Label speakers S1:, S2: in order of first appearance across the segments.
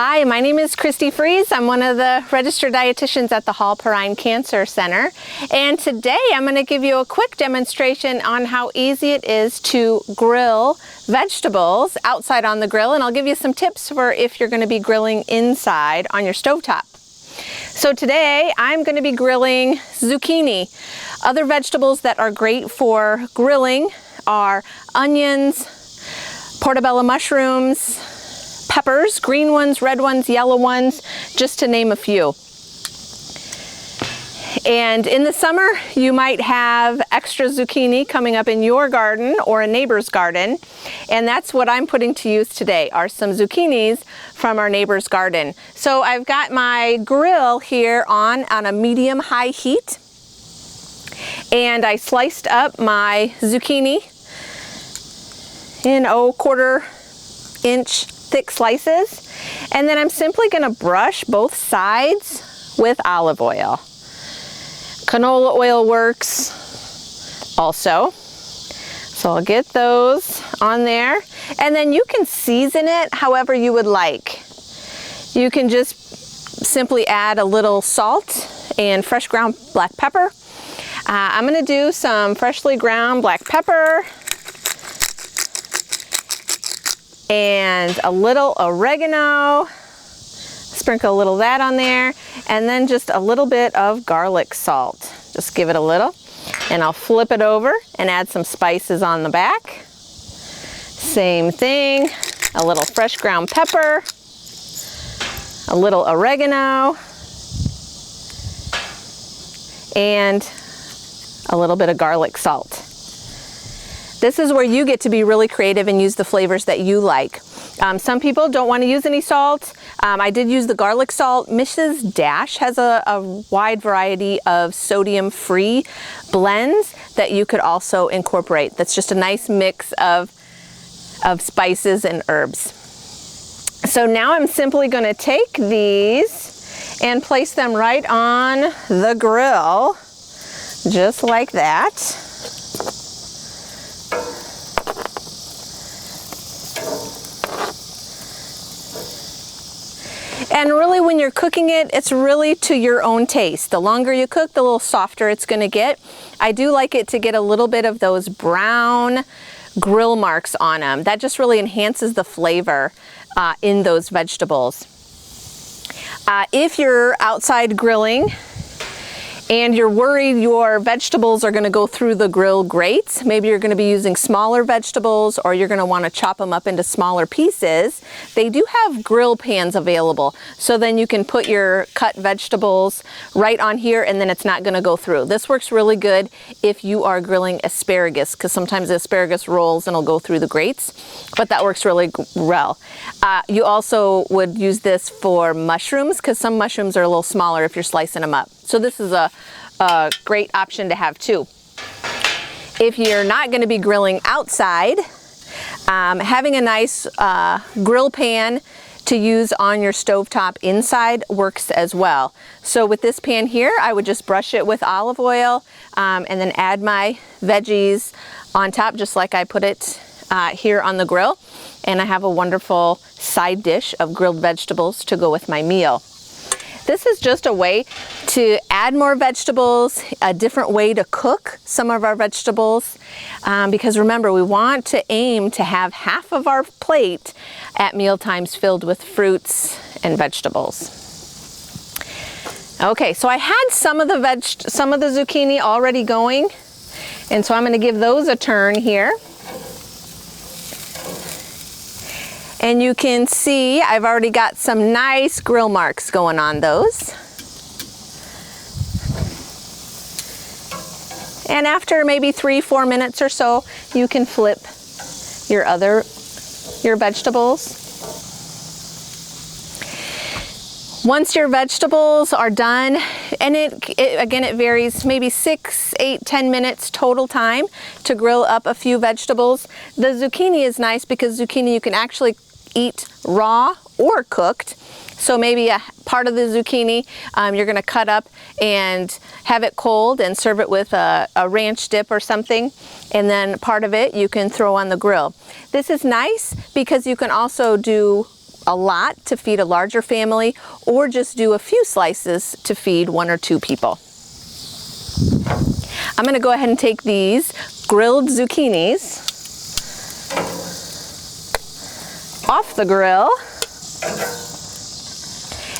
S1: Hi, my name is Christy Fries. I'm one of the registered dietitians at the Hall Perrine Cancer Center. And today I'm going to give you a quick demonstration on how easy it is to grill vegetables outside on the grill. And I'll give you some tips for if you're going to be grilling inside on your stovetop. So today I'm going to be grilling zucchini. Other vegetables that are great for grilling are onions, portobello mushrooms, peppers, green ones, red ones, yellow ones, just to name a few. And in the summer, you might have extra zucchini coming up in your garden or a neighbor's garden. And that's what I'm putting to use today, are some zucchinis from our neighbor's garden. So I've got my grill here on a medium-high heat. And I sliced up my zucchini in 1/4-inch thick slices, and then I'm simply going to brush both sides with olive oil. Canola oil works also. So I'll get those on there, and then you can season it however you would like. You can just simply add a little salt and fresh ground black pepper. I'm going to do some freshly ground black pepper and a little oregano, sprinkle a little of that on there, and then just a little bit of garlic salt. Just give it a little, and I'll flip it over and add some spices on the back. Same thing, a little fresh ground pepper, a little oregano, and a little bit of garlic salt. This is where you get to be really creative and use the flavors that you like. Some people don't want to use any salt. I did use the garlic salt. Mrs. Dash has a wide variety of sodium-free blends that you could also incorporate. That's just a nice mix of spices and herbs. So now I'm simply going to take these and place them right on the grill, just like that. And really, when you're cooking it, it's really to your own taste. The longer you cook, the little softer it's going to get. I do like it to get a little bit of those brown grill marks on them. That just really enhances the flavor in those vegetables. If you're outside grilling and you're worried your vegetables are going to go through the grill grates, maybe you're going to be using smaller vegetables, or you're going to want to chop them up into smaller pieces, they do have grill pans available. So then you can put your cut vegetables right on here, and then it's not going to go through. This works really good if you are grilling asparagus, because sometimes the asparagus rolls and it'll go through the grates, but that works really well. You also would use this for mushrooms, because some mushrooms are a little smaller if you're slicing them up. So this is a great option to have too. If you're not going to be grilling outside, having a nice grill pan to use on your stovetop inside works as well. So with this pan here, I would just brush it with olive oil and then add my veggies on top, just like I put it here on the grill. And I have a wonderful side dish of grilled vegetables to go with my meal. This is just a way to add more vegetables, a different way to cook some of our vegetables, because remember, we want to aim to have half of our plate at meal times filled with fruits and vegetables. Okay, so I had some of the zucchini already going, and so I'm going to give those a turn here. And you can see I've already got some nice grill marks going on those. And after maybe 3-4 minutes or so, you can flip your vegetables. Once your vegetables are done, and again it varies, maybe 6, 8, 10 minutes total time to grill up a few vegetables. The zucchini is nice because zucchini you can actually eat raw or cooked. So maybe a part of the zucchini you're going to cut up and have it cold and serve it with a ranch dip or something, and then part of it you can throw on the grill. This is nice because you can also do a lot to feed a larger family, or just do a few slices to feed 1 or 2 people. I'm going to go ahead and take these grilled zucchinis off the grill.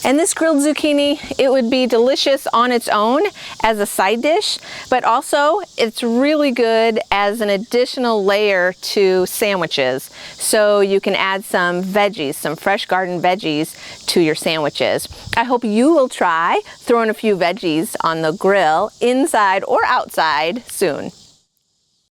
S1: And this grilled zucchini, it would be delicious on its own as a side dish, but also it's really good as an additional layer to sandwiches. So you can add some veggies, some fresh garden veggies to your sandwiches. I hope you will try throwing a few veggies on the grill, inside or outside, soon.